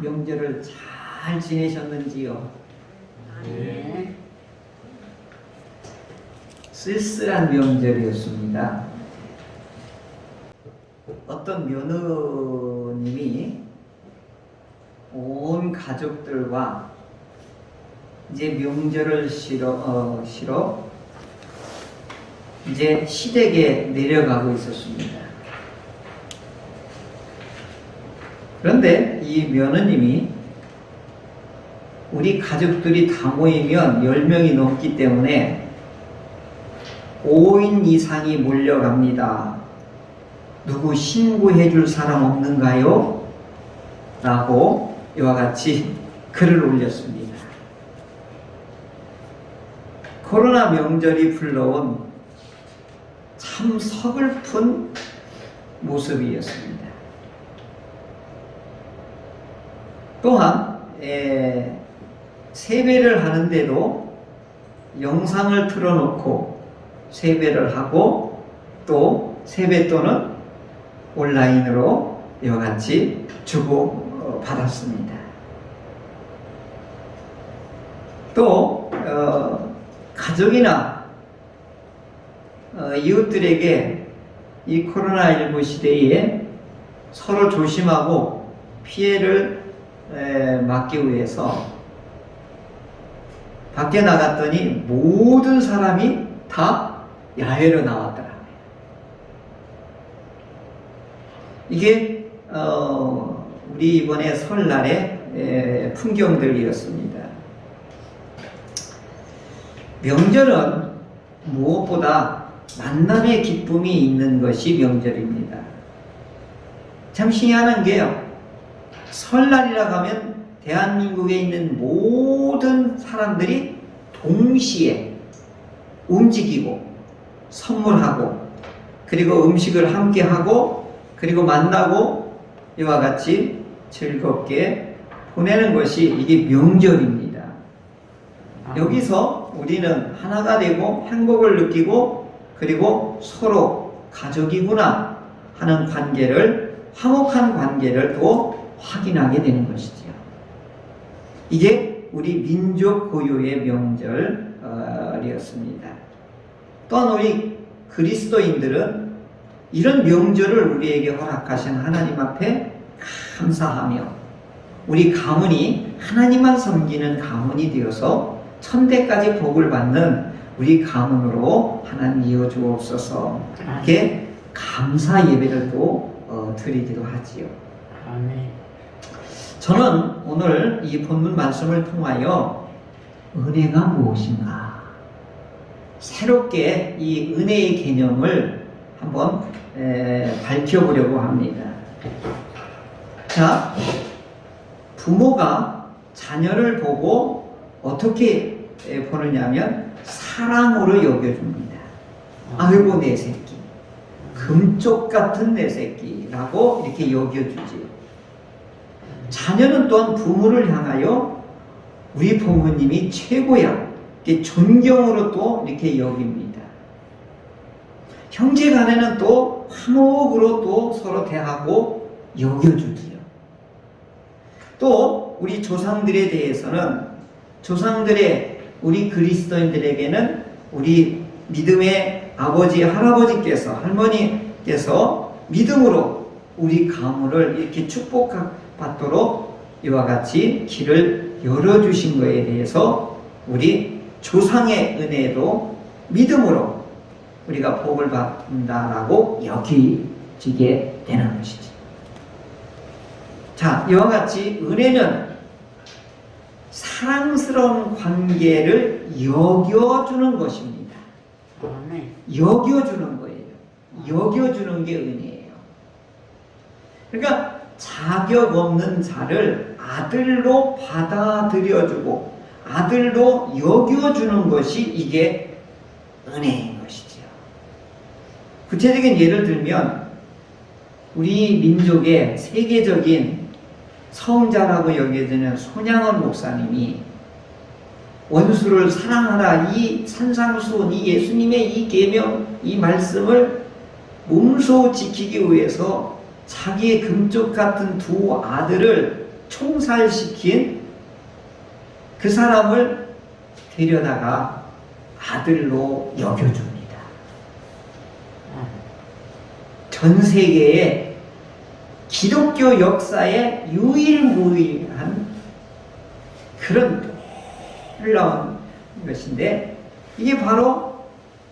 명절을 잘 지내셨는지요? 네. 쓸쓸한 명절이었습니다. 어떤 며느님이 온 가족들과 이제 명절을 쉬러 이제 시댁에 내려가고 있었습니다. 그런데 이 며느님이 우리 가족들이 다 모이면 10명이 넘기 때문에 5인 이상이 몰려갑니다. 누구 신고해 줄 사람 없는가요? 라고 이와 같이 글을 올렸습니다. 코로나 명절이 불러온 참 서글픈 모습이었습니다. 또한 세배를 하는데도 영상을 틀어놓고 세배를 하고 또 세뱃돈은 온라인으로 이와 같이 주고 받았습니다. 또 가족이나 이웃들에게 이 코로나19 시대에 서로 조심하고 피해를 막기 위해서 밖에 나갔더니 모든 사람이 다 야외로 나왔더라고요. 이게 우리 이번에 설날의 풍경들이었습니다. 명절은 무엇보다 만남의 기쁨이 있는 것이 명절입니다. 참 신기한 게요. 설날이라고 하면 대한민국에 있는 모든 사람들이 동시에 움직이고 선물하고 그리고 음식을 함께 하고 그리고 만나고 이와 같이 즐겁게 보내는 것이 이게 명절입니다. 여기서 우리는 하나가 되고 행복을 느끼고 그리고 서로 가족이구나 하는 관계를 화목한 관계를 또 확인하게 되는 것이지요. 이게 우리 민족 고유의 명절이었습니다. 또한 우리 그리스도인들은 이런 명절을 우리에게 허락하신 하나님 앞에 감사하며 우리 가문이 하나님만 섬기는 가문이 되어서 천대까지 복을 받는 우리 가문으로 하나님 이어주옵소서 이렇게 감사 예배를 또 드리기도 하지요. 아멘. 저는 오늘 이 본문 말씀을 통하여 은혜가 무엇인가 새롭게 이 은혜의 개념을 한번 밝혀보려고 합니다. 자, 부모가 자녀를 보고 어떻게 보느냐면 사랑으로 여겨줍니다. 아이고 내 새끼, 금쪽 같은 내 새끼라고 이렇게 여겨주지요. 자녀는 또한 부모를 향하여 우리 부모님이 최고야 이렇게 존경으로 또 이렇게 여깁니다. 형제 간에는 또 화목으로 또 서로 대하고 여겨주지요. 또 우리 조상들에 대해서는 조상들의 우리 그리스도인들에게는 우리 믿음의 아버지 할아버지께서 할머니께서 믿음으로 우리 가문을 이렇게 축복받도록 이와 같이 길을 열어주신 것에 대해서 우리 조상의 은혜도 믿음으로 우리가 복을 받는다라고 여기지게 되는 것이지. 자, 이와 같이 은혜는 사랑스러운 관계를 여겨주는 것입니다. 여겨주는 거예요. 여겨주는 게 은혜예요. 그러니까 자격 없는 자를 아들로 받아들여주고 아들로 여겨주는 것이 이게 은혜인 것이죠. 구체적인 예를 들면 우리 민족의 세계적인 성자라고 여겨지는 손양원 목사님이 원수를 사랑하라 이 산상수훈 이 예수님의 이 계명 이 말씀을 몸소 지키기 위해서 자기의 금쪽 같은 두 아들을 총살시킨 그 사람을 데려다가 아들로 여겨줍니다. 전 세계에 기독교 역사에 유일무이한 그런 놀라운 것인데, 이게 바로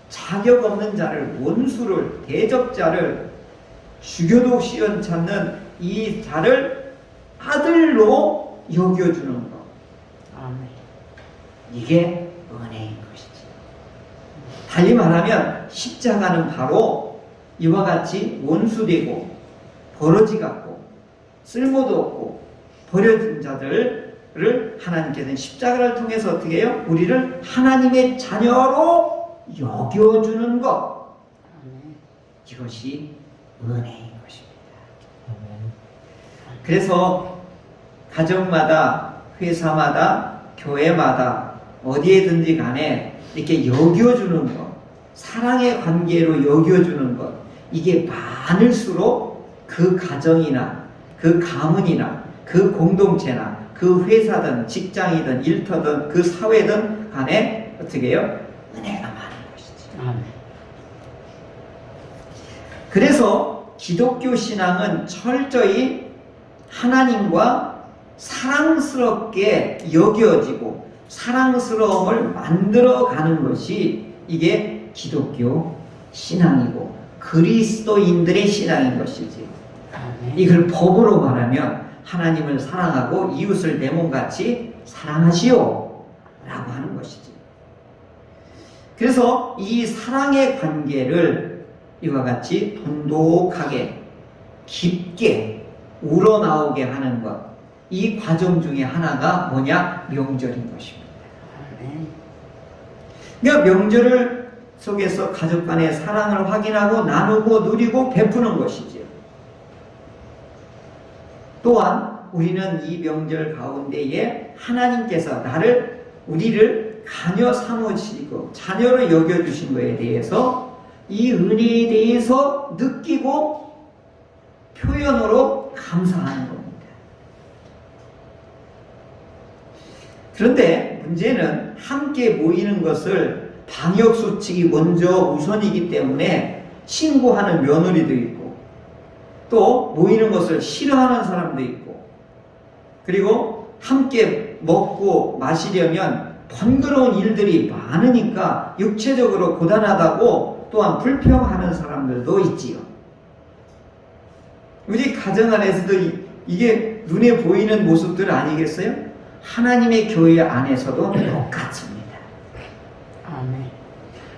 자격 없는 자를, 원수를, 대적자를 죽여도 시원찮는 이 자를 아들로 여겨주는 것. 아멘. 이게 은혜인 것이지. 달리 말하면 십자가는 바로 이와 같이 원수되고 버러지 같고 쓸모도 없고 버려진 자들을 하나님께서는 십자가를 통해서 어떻게 해요? 우리를 하나님의 자녀로 여겨주는 것. 아멘. 이것이 은혜인 것입니다. 그래서 가정마다, 회사마다, 교회마다 어디에든지 간에 이렇게 여겨주는 것, 사랑의 관계로 여겨주는 것, 이게 많을수록 그 가정이나 그 가문이나 그 공동체나 그 회사든 직장이든 일터든 그 사회든 간에 어떻게 해요? 은혜가 많은 것이지. 아멘. 그래서 기독교 신앙은 철저히 하나님과 사랑스럽게 여겨지고 사랑스러움을 만들어가는 것이 이게 기독교 신앙이고 그리스도인들의 신앙인 것이지. 아멘. 이걸 법으로 말하면 하나님을 사랑하고 이웃을 내 몸같이 사랑하시오 라고 하는 것이지. 그래서 이 사랑의 관계를 이와 같이 돈독하게 깊게 우러나오게 하는 것, 이 과정 중에 하나가 뭐냐? 명절인 것입니다. 아멘. 그러니까 명절을 속에서 가족 간의 사랑을 확인하고 나누고 누리고 베푸는 것이지요. 또한 우리는 이 명절 가운데에 하나님께서 우리를 자녀 삼으시고 자녀로 여겨주신 것에 대해서 이 은혜에 대해서 느끼고 표현으로 감사하는 겁니다. 그런데 문제는 함께 모이는 것을 방역수칙이 먼저 우선이기 때문에 신고하는 며느리도 있고, 또 모이는 것을 싫어하는 사람도 있고, 그리고 함께 먹고 마시려면 번거로운 일들이 많으니까 육체적으로 고단하다고 또한 불평하는 사람들도 있지요. 우리 가정 안에서도 이게 눈에 보이는 모습들 아니겠어요? 하나님의 교회 안에서도 똑같습니다. 아멘.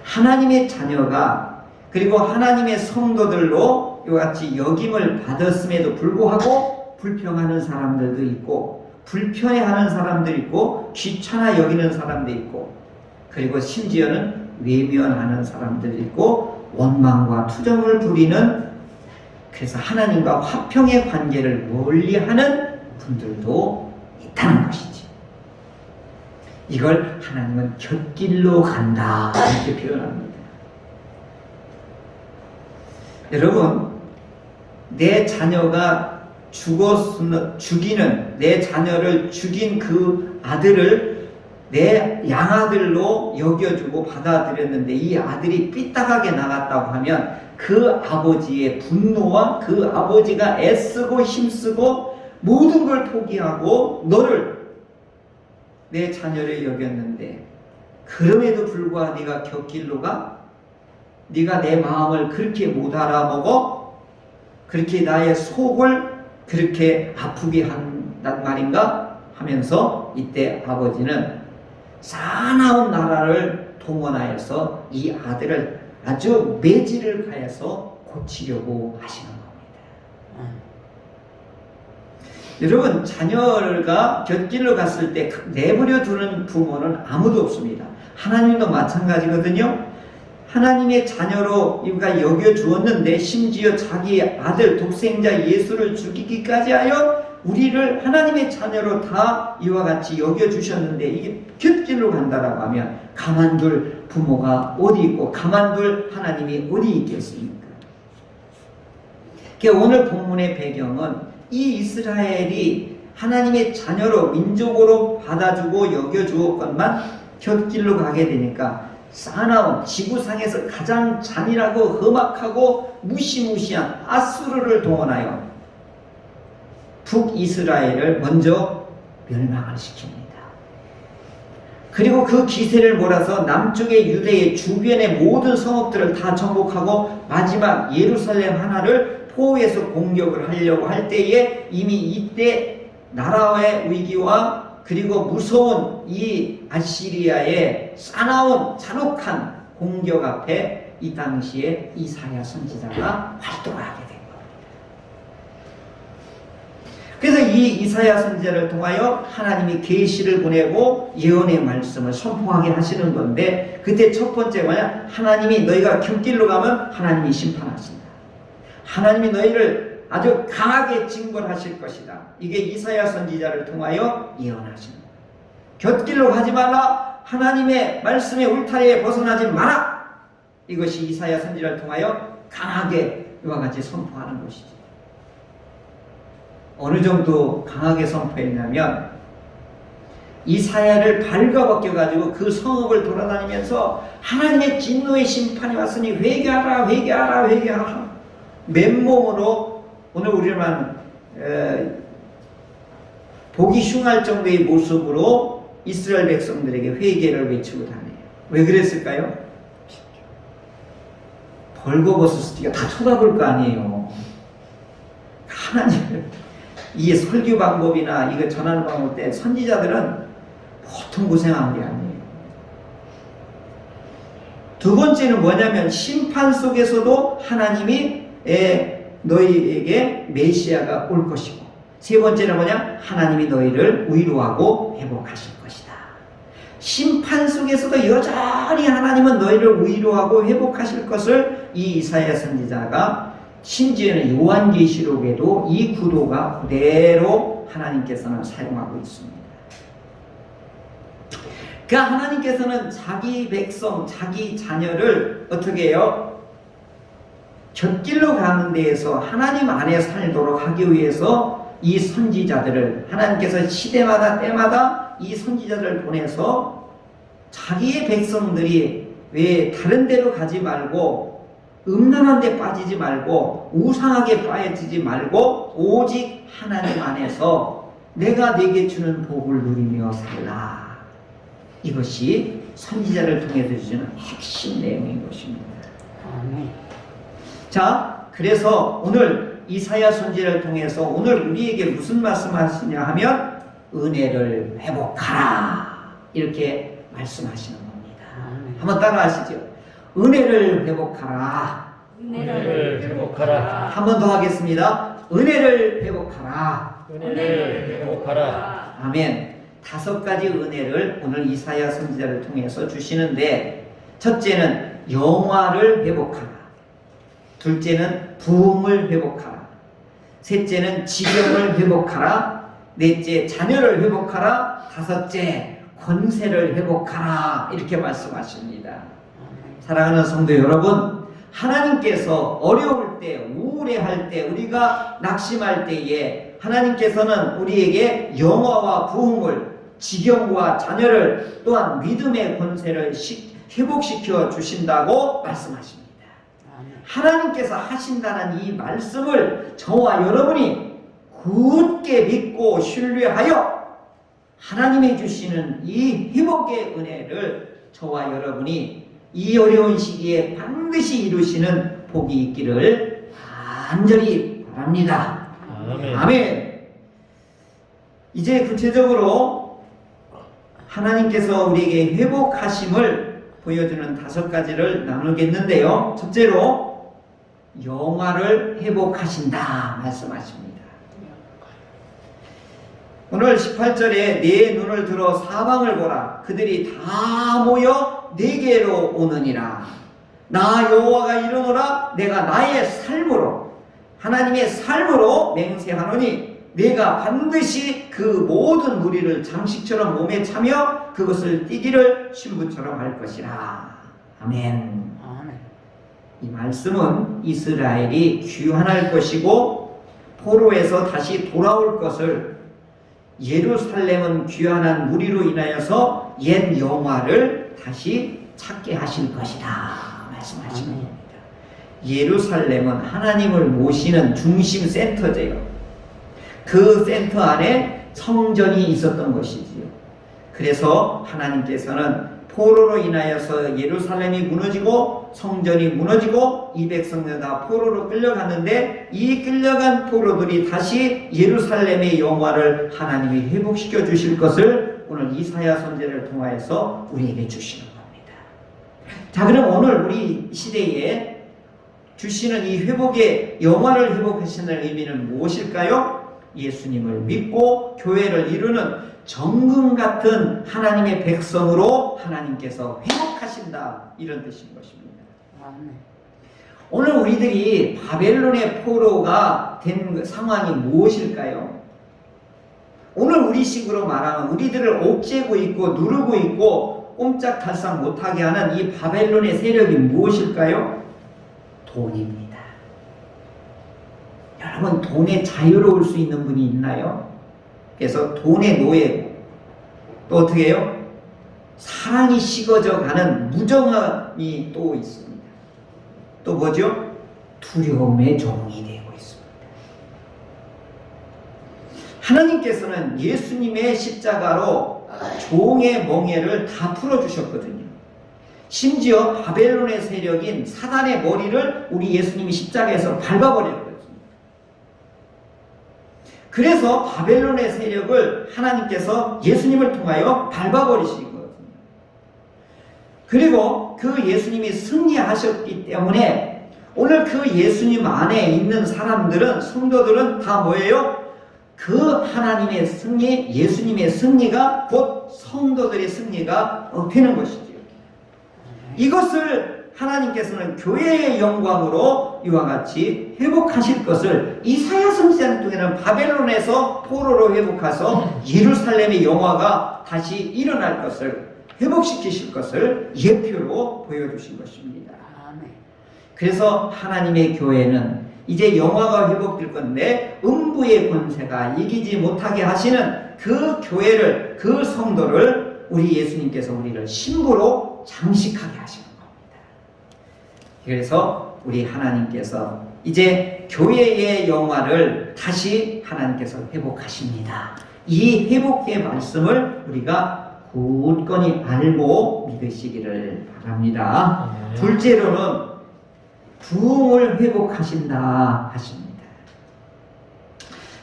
하나님의 자녀가 그리고 하나님의 성도들로 이와 같이 여김을 받았음에도 불구하고 불평하는 사람들도 있고, 불편해하는 사람도 있고, 귀찮아 여기는 사람도 있고, 그리고 심지어는 외면하는 사람들도 있고, 원망과 투정을 부리는, 그래서 하나님과 화평의 관계를 멀리하는 분들도 있다는 것이지. 이걸 하나님은 곁길로 간다 이렇게 표현합니다. 여러분, 내 자녀가 내 자녀를 죽인 그 아들을 내 양아들로 여겨주고 받아들였는데 이 아들이 삐딱하게 나갔다고 하면 그 아버지의 분노와 그 아버지가 애쓰고 힘쓰고 모든 걸 포기하고 너를 내 자녀를 여겼는데 그럼에도 불구하고 네가 곁길로 가? 네가 내 마음을 그렇게 못 알아먹어? 그렇게 나의 속을 그렇게 아프게 한단 말인가? 하면서 이때 아버지는 사나운 나라를 동원하여서 이 아들을 아주 매질을 가해서 고치려고 하시는 겁니다. 여러분, 자녀가 곁길로 갔을 때 내버려 두는 부모는 아무도 없습니다. 하나님도 마찬가지거든요. 하나님의 자녀로 우리가 여겨주었는데 심지어 자기 아들 독생자 예수를 죽이기까지 하여 우리를 하나님의 자녀로 다 이와 같이 여겨주셨는데 이게 곁길로 간다라고 하면 가만둘 부모가 어디 있고 가만둘 하나님이 어디 있겠습니까? 오늘 본문의 배경은 이 이스라엘이 하나님의 자녀로 민족으로 받아주고 여겨주었건만 곁길로 가게 되니까 싸나운 지구상에서 가장 잔인하고 험악하고 무시무시한 아수르를 동원하여 북이스라엘을 먼저 멸망을 시킵니다. 그리고 그 기세를 몰아서 남쪽의 유대의 주변의 모든 성읍들을 다 정복하고 마지막 예루살렘 하나를 포위해서 공격을 하려고 할 때에 이미 이때 나라의 위기와 그리고 무서운 이 아시리아의 싸나운 잔혹한 공격 앞에 이 당시에 이사야 선지자가 활동을 하게 된 거예요. 그래서 이 이사야 선지자를 통하여 하나님이 계시를 보내고 예언의 말씀을 선포하게 하시는 건데, 그때 첫 번째 뭐냐? 하나님이 너희가 곁길로 가면 하나님이 심판하신다. 하나님이 너희를 아주 강하게 징벌하실 것이다. 이게 이사야 선지자를 통하여 예언하시는 거예요. 곁길로 가지 말라. 하나님의 말씀의 울타리에 벗어나지 마라. 이것이 이사야 선지자를 통하여 강하게 이와 같이 선포하는 것이죠. 어느 정도 강하게 선포했냐면 이사야를 발가벗겨가지고 그 성읍을 돌아다니면서 하나님의 진노의 심판이 왔으니 회개하라 회개하라 회개하라, 맨몸으로 오늘 우리만 보기 흉할 정도의 모습으로 이스라엘 백성들에게 회개를 외치고 다녀요. 왜 그랬을까요? 벌거벗었을 때 다 쳐다볼 거 아니에요. 하나님을 이 설교 방법이나 이거 전하는 방법 때 선지자들은 보통 고생한 게 아니에요. 두 번째는 뭐냐면 심판 속에서도 하나님이 너희에게 메시아가 올 것이고, 세 번째는 뭐냐? 하나님이 너희를 위로하고 회복하실 것이다. 심판 속에서도 여전히 하나님은 너희를 위로하고 회복하실 것을 이 이사야 선지자가, 심지어는 요한계시록에도 이 구도가 그대로 하나님께서는 사용하고 있습니다. 그러니까 하나님께서는 자기 백성, 자기 자녀를 어떻게 해요? 곁길로 가는 데에서 하나님 안에 살도록 하기 위해서 이 선지자들을, 하나님께서 시대마다 때마다 이 선지자들을 보내서 자기의 백성들이 왜 다른 데로 가지 말고 음란한 데 빠지지 말고 우상하게 빠지지 말고 오직 하나님 안에서 내가 내게 주는 복을 누리며 살라. 이것이 선지자를 통해서 주시는 핵심 내용인 것입니다. 아멘. 자, 그래서 오늘 이사야 선지자를 통해서 오늘 우리에게 무슨 말씀하시냐 하면 은혜를 회복하라, 이렇게 말씀하시는 겁니다. 아멘. 한번 따라하시죠. 은혜를 회복하라. 은혜를 회복하라. 한 번 더 하겠습니다. 은혜를 회복하라. 은혜를 회복하라. 아멘. 5가지 은혜를 오늘 이사야 선지자를 통해서 주시는데, 첫째는 영화를 회복하라, 둘째는 부흥을 회복하라, 셋째는 지경을 회복하라, 넷째 자녀를 회복하라, 다섯째 권세를 회복하라, 이렇게 말씀하십니다. 사랑하는 성도 여러분, 하나님께서 어려울 때, 우울해할 때, 우리가 낙심할 때에 하나님께서는 우리에게 영화와 부흥을, 지경과 자녀를, 또한 믿음의 권세를 회복시켜 주신다고 말씀하십니다. 하나님께서 하신다는 이 말씀을 저와 여러분이 굳게 믿고 신뢰하여 하나님이 주시는 이 회복의 은혜를 저와 여러분이 이 어려운 시기에 반드시 이루시는 복이 있기를 간절히 바랍니다. 아멘. 아멘. 이제 구체적으로 하나님께서 우리에게 회복하심을 보여주는 5가지를 나누겠는데요. 첫째로 영화를 회복하신다 말씀하십니다. 오늘 18절에 내 눈을 들어 사방을 보라. 그들이 다 모여 내게로 오느니라. 나 여호와가 이르노라. 내가 나의 삶으로, 하나님의 삶으로 맹세하노니 내가 반드시 그 모든 무리를 장식처럼 몸에 차며 그것을 띠기를 신부처럼 할 것이라. 아멘. 아멘. 이 말씀은 이스라엘이 귀환할 것이고 포로에서 다시 돌아올 것을 예루살렘은 귀환한 무리로 인하여서 옛 영화를 다시 찾게 하실 것이다 말씀하시는 겁니다. 예루살렘은 하나님을 모시는 중심 센터제요. 그 센터 안에 성전이 있었던 것이지요. 그래서 하나님께서는 포로로 인하여서 예루살렘이 무너지고 성전이 무너지고 이 백성들 다 포로로 끌려갔는데 이 끌려간 포로들이 다시 예루살렘의 영화를 하나님이 회복시켜 주실 것을 오늘 이사야 선지자를 통하여서 우리에게 주시는 겁니다. 자, 그럼 오늘 우리 시대에 주시는 이 회복의 영화를 회복하시는 의미는 무엇일까요? 예수님을 믿고 교회를 이루는 정금 같은 하나님의 백성으로 하나님께서 회복하신다 이런 뜻인 것입니다. 아멘. 오늘 우리들이 바벨론의 포로가 된 상황이 무엇일까요? 오늘 우리식으로 말하면 우리들을 옥죄고 있고 누르고 있고 꼼짝달싹 못하게 하는 이 바벨론의 세력이 무엇일까요? 돈입니다. 여러분, 돈에 자유로울 수 있는 분이 있나요? 그래서 돈의 노예, 또 어떻게 해요? 사랑이 식어져 가는 무정함이 또 있습니다. 또 뭐죠? 두려움의 종이 되고 있습니다. 하나님께서는 예수님의 십자가로 종의 멍에를 다 풀어주셨거든요. 심지어 바벨론의 세력인 사단의 머리를 우리 예수님이 십자가에서 밟아버렸거든요. 그래서 바벨론의 세력을 하나님께서 예수님을 통하여 밟아버리신 거거든요. 그리고 그 예수님이 승리하셨기 때문에 오늘 그 예수님 안에 있는 사람들은, 성도들은 다 뭐예요? 그 하나님의 승리, 예수님의 승리가 곧 성도들의 승리가 되는 것이죠. 이것을 하나님께서는 교회의 영광으로 이와 같이 회복하실 것을 이사야 선지자를 통해는 바벨론에서 포로로 회복해서 예루살렘의 영화가 다시 일어날 것을 회복시키실 것을 예표로 보여주신 것입니다. 아멘. 그래서 하나님의 교회는 이제 영화가 회복될 건데 음부의 권세가 이기지 못하게 하시는 그 교회를, 그 성도를 우리 예수님께서 우리를 신부로 장식하게 하시는 겁니다. 그래서 우리 하나님께서 이제 교회의 영화를 다시 하나님께서 회복하십니다. 이 회복의 말씀을 우리가 굳건히 알고 믿으시기를 바랍니다. 둘째로는 부흥을 회복하신다 하십니다.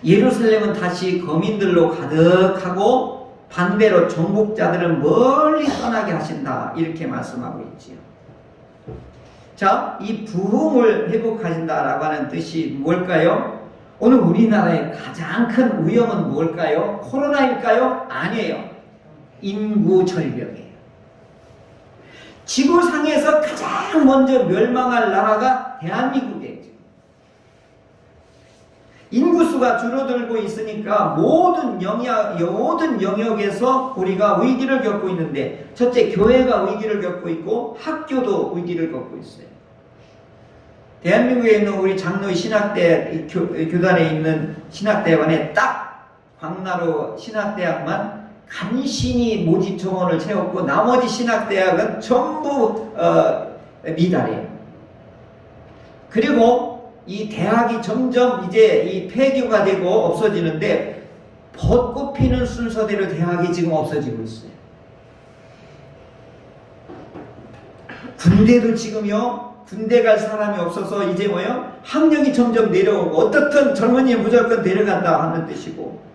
예루살렘은 다시 거민들로 가득하고 반대로 정복자들은 멀리 떠나게 하신다 이렇게 말씀하고 있지요. 자, 이 부흥을 회복하신다라고 하는 뜻이 뭘까요? 오늘 우리나라의 가장 큰 위험은 뭘까요? 코로나일까요? 아니에요. 인구 절벽이에요. 지구상에서 가장 먼저 멸망할 나라가 대한민국이에요. 인구수가 줄어들고 있으니까 모든 영역에서 우리가 위기를 겪고 있는데, 첫째 교회가 위기를 겪고 있고 학교도 위기를 겪고 있어요. 대한민국에 있는 우리 장로의 신학대 교단에 있는 신학대학원에 딱 광나루 신학대학만 간신히 모집 정원을 채웠고 나머지 신학대학은 전부 미달이에요. 그리고 이 대학이 점점 이제 이 폐교가 되고 없어지는데 벚꽃 피는 순서대로 대학이 지금 없어지고 있어요. 군대도 지금요, 군대 갈 사람이 없어서 이제 뭐요? 학력이 점점 내려오고 어떻든 젊은이 무조건 데려간다 하는 뜻이고,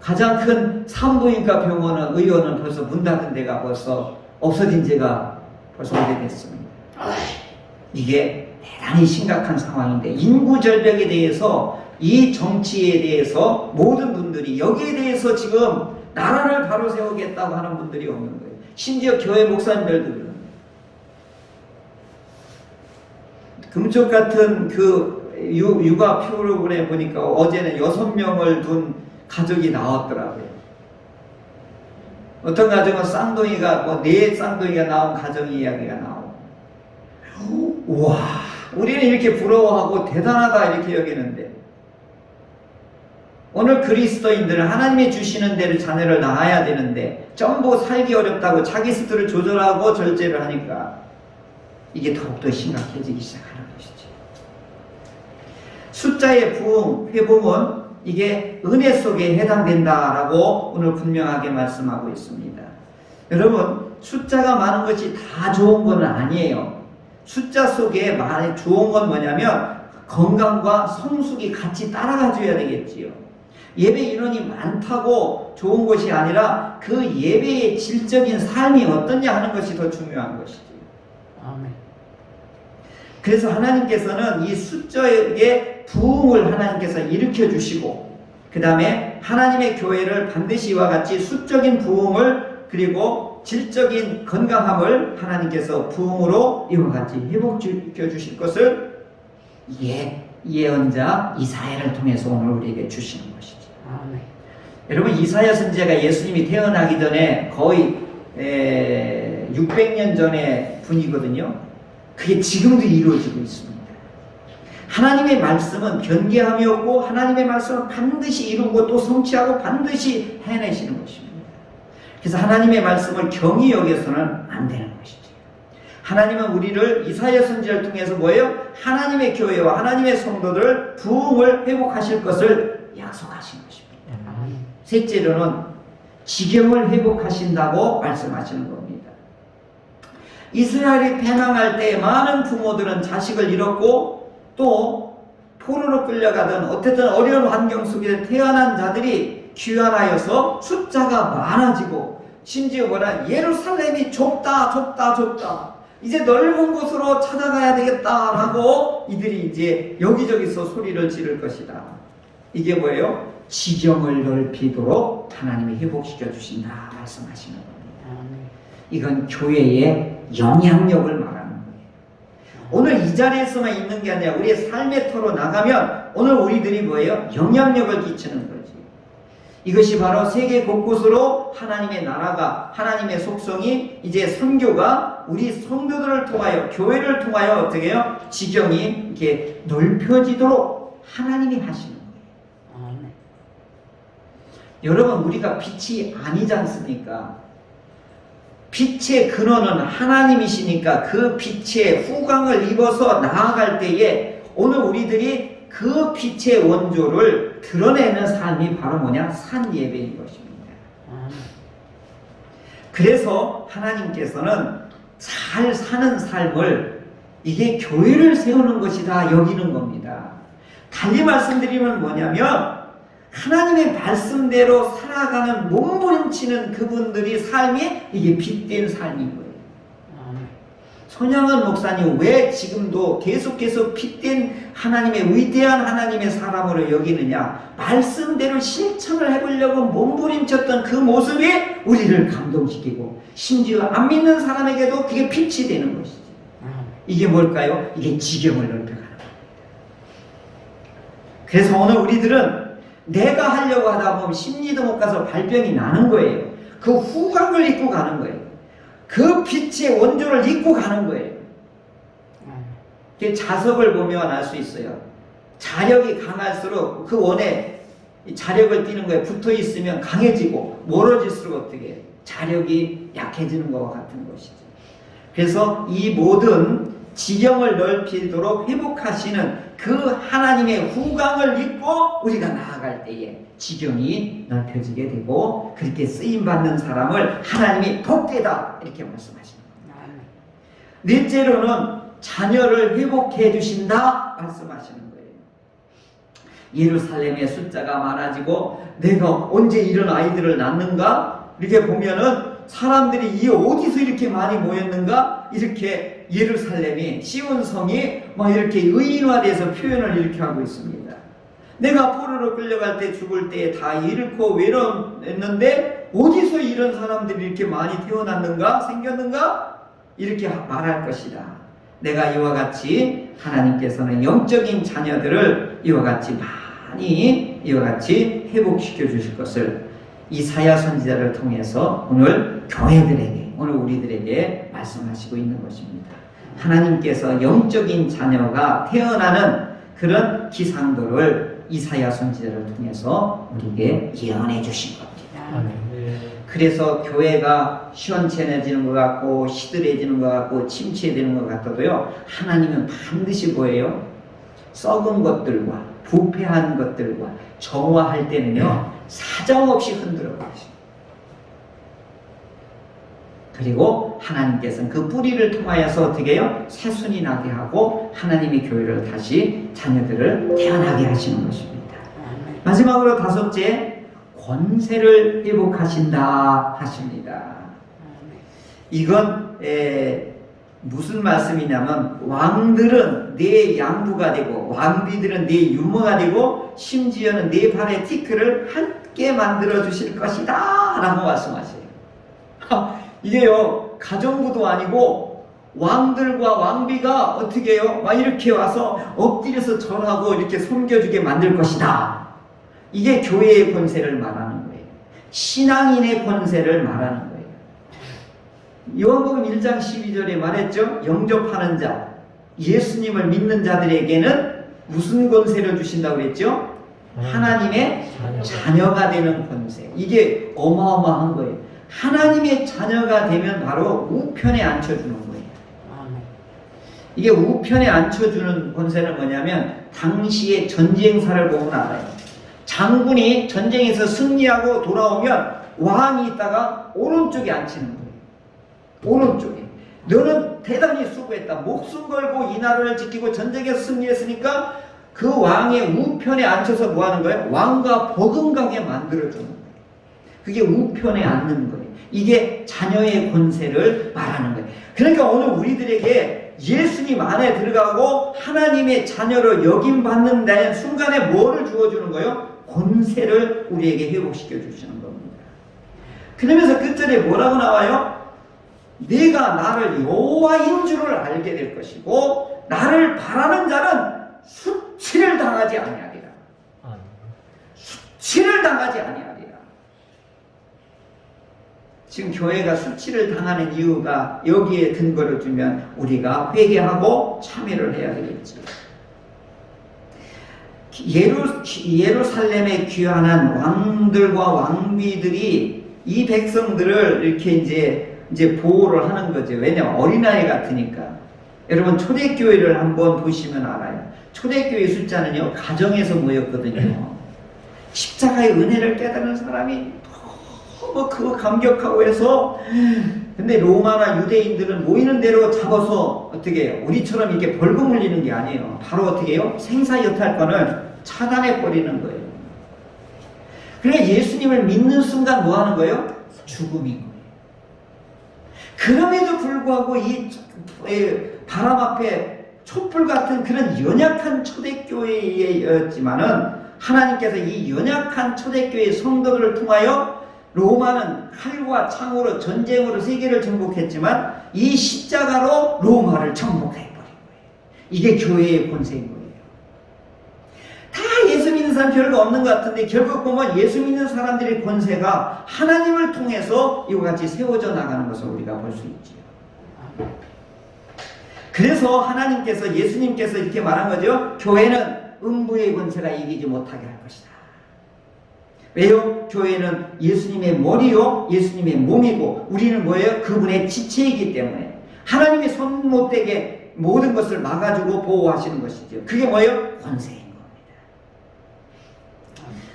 가장 큰 산부인과 병원은, 의원은 벌써 문 닫은 데가 벌써 없어진 지가 벌써 오래됐습니다. 이게 대단히 심각한 상황인데, 인구 절벽에 대해서, 이 정치에 대해서 모든 분들이 여기에 대해서 지금 나라를 바로 세우겠다고 하는 분들이 없는 거예요. 심지어 교회 목사님들도 그럽니다. 금쪽 같은 그 육아 프로그램 보니까 어제는 6명을 둔 가족이 나왔더라고요. 어떤 가정은 쌍둥이가 뭐 4쌍둥이가 나온 가정 이야기가 나오고, 우와, 우리는 이렇게 부러워하고 대단하다 이렇게 여기는데 오늘 그리스도인들은 하나님이 주시는 대로 자녀를 낳아야 되는데 전부 살기 어렵다고 자기 스스로를 조절하고 절제를 하니까 이게 더욱더 심각해지기 시작하는 것이죠. 숫자의 부흥, 회복은 이게 은혜 속에 해당된다라고 오늘 분명하게 말씀하고 있습니다. 여러분, 숫자가 많은 것이 다 좋은 건 아니에요. 숫자 속에 많이 좋은 건 뭐냐면 건강과 성숙이 같이 따라가줘야 되겠지요. 예배 인원이 많다고 좋은 것이 아니라 그 예배의 질적인 삶이 어떠냐 하는 것이 더 중요한 것이지. 아멘. 그래서 하나님께서는 이 숫자의 부흥을 하나님께서 일으켜 주시고 그 다음에 하나님의 교회를 반드시 이와 같이 수적인 부흥을 그리고 질적인 건강함을 하나님께서 부흥으로 이와 같이 회복시켜 주실 것을 예언자 이사야를 통해서 오늘 우리에게 주시는 것이죠. 아멘. 여러분, 이사야 선지자가 예수님이 태어나기 전에 거의 600년 전의 분이거든요. 그게 지금도 이루어지고 있습니다. 하나님의 말씀은 변개함이 없고 하나님의 말씀은 반드시 이루고 또 성취하고 반드시 해내시는 것입니다. 그래서 하나님의 말씀을 경히 여겨서는 안 되는 것이죠. 하나님은 우리를 이사야 선지자를 통해서 뭐예요? 하나님의 교회와 하나님의 성도들 부흥을 회복하실 것을 약속하신 것입니다. 셋째로는 지경을 회복하신다고 말씀하시는 겁니다. 이스라엘이 패망할 때 많은 부모들은 자식을 잃었고 또 포로로 끌려가던 어쨌든 어려운 환경 속에 태어난 자들이 귀환하여서 숫자가 많아지고 심지어 뭐라 예루살렘이 좁다 이제 넓은 곳으로 찾아가야 되겠다라고 이들이 이제 여기저기서 소리를 지를 것이다. 이게 뭐예요? 지경을 넓히도록 하나님이 회복시켜 주신다 말씀하시는 겁니다. 이건 교회의 영향력을 말하는 거예요. 오늘 이 자리에서만 있는 게 아니라 우리의 삶의 터로 나가면 오늘 우리들이 뭐예요? 영향력을 끼치는 거지. 이것이 바로 세계 곳곳으로 하나님의 나라가 하나님의 속성이 이제 선교가 우리 성도들을 통하여 교회를 통하여 어떻게 해요? 지경이 이렇게 넓혀지도록 하나님이 하시는 거예요. 여러분, 우리가 빛이 아니지 않습니까? 빛의 근원은 하나님이시니까 그 빛의 후광을 입어서 나아갈 때에 오늘 우리들이 그 빛의 원조를 드러내는 삶이 바로 뭐냐? 산 예배인 것입니다. 그래서 하나님께서는 잘 사는 삶을 이게 교회를 세우는 것이다 여기는 겁니다. 달리 말씀드리면 뭐냐면 하나님의 말씀대로 살아가는 몸부림치는 그분들이 삶이 이게 빛된 삶인 거예요. 손양원 목사님 왜 지금도 계속 빛된 하나님의 위대한 하나님의 사람으로 여기느냐? 말씀대로 실천을 해보려고 몸부림쳤던 그 모습이 우리를 감동시키고 심지어 안 믿는 사람에게도 그게 빛이 되는 것이지. 이게 뭘까요? 이게 지경을 넓혀가는 겁니다. 그래서 오늘 우리들은 내가 하려고 하다 보면 심리도 못 가서 발병이 나는 거예요. 그 후광을 입고 가는 거예요. 그 빛의 원조를 입고 가는 거예요. 자석을 보면 알 수 있어요. 자력이 강할수록 그 원에 자력을 띠는 거에 붙어 있으면 강해지고 멀어질수록 어떻게 자력이 약해지는 것과 같은 것이죠. 그래서 이 모든 지경을 넓히도록 회복하시는 그 하나님의 후광을 입고 우리가 나아갈 때에 지경이 넓혀지게 되고 그렇게 쓰임받는 사람을 하나님이 복되다 이렇게 말씀하시는 겁니다. 넷째로는 자녀를 회복해 주신다 말씀하시는 거예요. 예루살렘의 숫자가 많아지고 내가 언제 이런 아이들을 낳는가? 이렇게 보면은 사람들이 이 어디서 이렇게 많이 모였는가? 이렇게 예루살렘이 시온성이 막 이렇게 의인화돼서 표현을 이렇게 하고 있습니다. 내가 포로로 끌려갈 때 죽을 때 다 잃고 외로웠는데 어디서 이런 사람들이 이렇게 많이 태어났는가? 생겼는가? 이렇게 말할 것이다. 내가 이와 같이 하나님께서는 영적인 자녀들을 이와 같이 많이 이와 같이 회복시켜 주실 것을 이사야 선지자를 통해서 오늘 교회들에게 오늘 우리들에게 말씀하시고 있는 것입니다. 하나님께서 영적인 자녀가 태어나는 그런 기상도를 이사야 선지자를 통해서 우리에게 예언해 주신 겁니다. 아멘. 그래서 교회가 시원찮아지는 것 같고 시들해지는 것 같고 침체되는 것 같아도요, 하나님은 반드시 뭐예요? 썩은 것들과 부패한 것들과 정화할 때는요 사정없이 흔들어 버리십니다. 그리고 하나님께서는 그 뿌리를 통하여서 어떻게 해요? 새순이 나게 하고 하나님의 교회를 다시 자녀들을 태어나게 하시는 것입니다. 아멘. 마지막으로 다섯째, 권세를 회복하신다 하십니다. 아멘. 이건 무슨 말씀이냐면, 왕들은 내 양부가 되고 왕비들은 내 유모가 되고 심지어는 내 발의 티끌을 함께 만들어 주실 것이다 라고 말씀하세요. 이게요, 가정부도 아니고 왕들과 왕비가 어떻게 해요? 막 이렇게 와서 엎드려서 절하고 이렇게 섬겨주게 만들 것이다. 이게 교회의 권세를 말하는 거예요. 신앙인의 권세를 말하는 거예요. 요한복음 1장 12절에 말했죠. 영접하는 자, 예수님을 믿는 자들에게는 무슨 권세를 주신다고 그랬죠? 하나님의 자녀가 되는 권세. 이게 어마어마한 거예요. 하나님의 자녀가 되면 바로 우편에 앉혀주는 거예요. 아멘. 이게 우편에 앉혀주는 권세는 뭐냐면, 당시의 전쟁사를 보면 알아요. 장군이 전쟁에서 승리하고 돌아오면 왕이 있다가 오른쪽에 앉히는 거예요. 오른쪽에. 너는 대단히 수고했다. 목숨 걸고 이 나라를 지키고 전쟁에서 승리했으니까 그 왕의 우편에 앉혀서 뭐 하는 거예요? 왕과 버금가게 만들어주는 거예요. 그게 우편에 앉는 거예요. 이게 자녀의 권세를 말하는 거예요. 그러니까 오늘 우리들에게 예수님 안에 들어가고 하나님의 자녀로 여김받는 순간에 뭐를 주어주는 거예요? 권세를 우리에게 회복시켜 주시는 겁니다. 그러면서 끝절에 뭐라고 나와요? 네가 나를 여호와인 줄을 알게 될 것이고 나를 바라는 자는 수치를 당하지 아니하리라. 수치를 당하지 아니하리라. 지금 교회가 수치를 당하는 이유가 여기에 근거를 두면 우리가 회개하고 참여를 해야 되겠지. 예루살렘에 귀환한 왕들과 왕비들이 이 백성들을 이렇게 이제 보호를 하는 거죠. 왜냐면 어린아이 같으니까. 여러분 초대교회를 한번 보시면 알아요. 초대교회 숫자는요, 가정에서 모였거든요. 십자가의 은혜를 깨달은 사람이 너무 그거 감격하고 해서, 근데 로마나 유대인들은 모이는 대로 잡아서 어떻게 해요? 우리처럼 이렇게 벌금 물리는 게 아니에요. 바로 어떻게 해요? 생사여탈권을 차단해 버리는 거예요. 그러니까 예수님을 믿는 순간 뭐 하는 거예요? 죽음인 거예요. 그럼에도 불구하고 이 바람 앞에 촛불 같은 그런 연약한 초대교회였지만은 하나님께서 이 연약한 초대교회 성도들을 통하여 로마는 칼과 창으로 전쟁으로 세계를 정복했지만 이 십자가로 로마를 정복해버린 거예요. 이게 교회의 권세인 거예요. 다 예수 믿는 사람 별거 없는 것 같은데 결국 보면 예수 믿는 사람들의 권세가 하나님을 통해서 이와 같이 세워져 나가는 것을 우리가 볼 수 있지요. 그래서 하나님께서, 예수님께서 이렇게 말한 거죠. 교회는 음부의 권세가 이기지 못하게 할 것이다. 왜요? 교회는 예수님의 머리요, 예수님의 몸이고 우리는 뭐예요? 그분의 지체이기 때문에 하나님의 손 못 대게 모든 것을 막아주고 보호하시는 것이죠. 그게 뭐예요? 권세인 겁니다.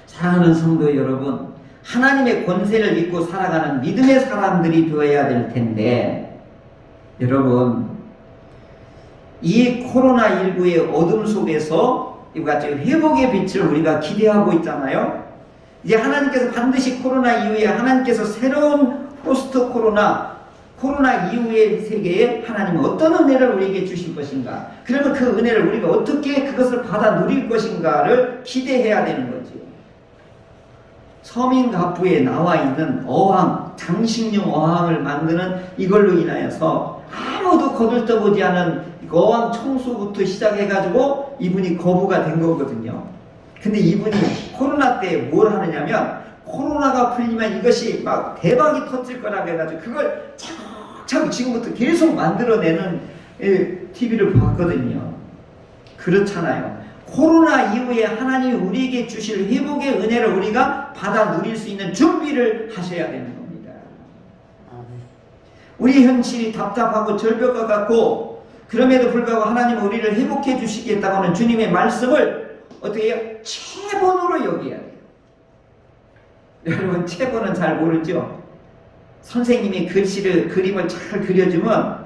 사랑하는 성도 여러분, 하나님의 권세를 믿고 살아가는 믿음의 사람들이 되어야 될 텐데, 여러분 이 코로나19의 어둠 속에서 이와 같이 회복의 빛을 우리가 기대하고 있잖아요. 이제 하나님께서 반드시 코로나 이후에 하나님께서 새로운 포스트 코로나 이후의 세계에 하나님은 어떤 은혜를 우리에게 주실 것인가, 그러면 그 은혜를 우리가 어떻게 그것을 받아 누릴 것인가를 기대해야 되는 거죠. 서민갑부에 나와 있는 어항, 장식용 어항을 만드는 이걸로 인하여서 아무도 거들떠보지 않은 어항 청소부터 시작해가지고 이분이 거부가 된 거거든요. 근데 이분이 코로나 때 뭘 하느냐면, 코로나가 풀리면 이것이 막 대박이 터질 거라고 해가지고 그걸 차곡차곡 지금부터 계속 만들어내는 TV를 봤거든요. 그렇잖아요. 코로나 이후에 하나님이 우리에게 주실 회복의 은혜를 우리가 받아 누릴 수 있는 준비를 하셔야 되는 겁니다. 아멘. 우리 현실이 답답하고 절벽과 같고 그럼에도 불구하고 하나님은 우리를 회복해 주시겠다고 하는 주님의 말씀을 어떻게 해요? 체본으로 여겨야 돼요. 여러분 체본은 잘 모르죠? 선생님이 그림을 잘 그려주면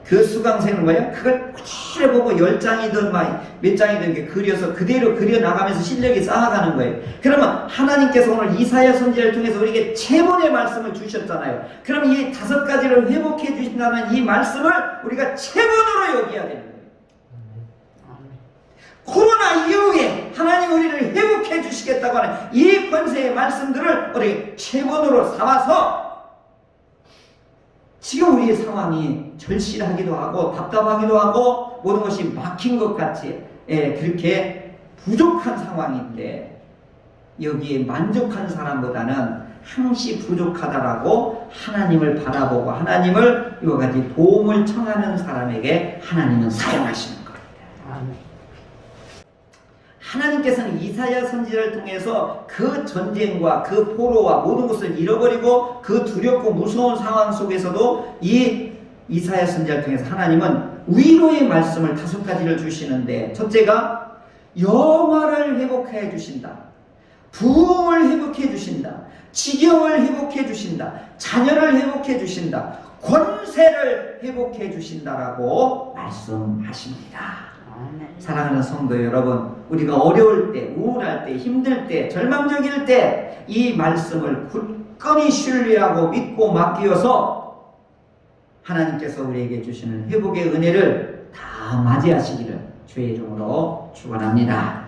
그 수강생은 뭐야? 그걸 그대로 보고 10장이든 몇 장이든 이렇게 그려서 그대로 그려나가면서 실력이 쌓아가는 거예요. 그러면 하나님께서 오늘 이사야 선지자를 통해서 우리에게 체본의 말씀을 주셨잖아요. 그럼 이 5가지를 회복해 주신다는 이 말씀을 우리가 체본으로 여겨야 되는 거예요. 코로나 이후에 하나님 우리를 회복해 주시겠다고 하는 이 권세의 말씀들을 우리 체본으로 삼아서 지금 우리의 상황이 절실하기도 하고 답답하기도 하고 모든 것이 막힌 것 같이 그렇게 부족한 상황인데 여기에 만족한 사람보다는 항시 부족하다라고 하나님을 바라보고 하나님을 이와 같이 도움을 청하는 사람에게 하나님은 사용하시는 겁니다. 아멘. 하나님께서는 이사야 선지자를 통해서 그 전쟁과 그 포로와 모든 것을 잃어버리고 그 두렵고 무서운 상황 속에서도 이 이사야 선지자를 통해서 하나님은 위로의 말씀을 5가지를 주시는데 첫째가 영화를 회복해 주신다. 부흥을 회복해 주신다. 지경을 회복해 주신다. 자녀를 회복해 주신다. 권세를 회복해 주신다라고 말씀하십니다. 사랑하는 성도 여러분, 우리가 어려울 때, 우울할 때, 힘들 때, 절망적일 때 이 말씀을 굳건히 신뢰하고 믿고 맡기어서 하나님께서 우리에게 주시는 회복의 은혜를 다 맞이하시기를 주의 이름으로 축원합니다.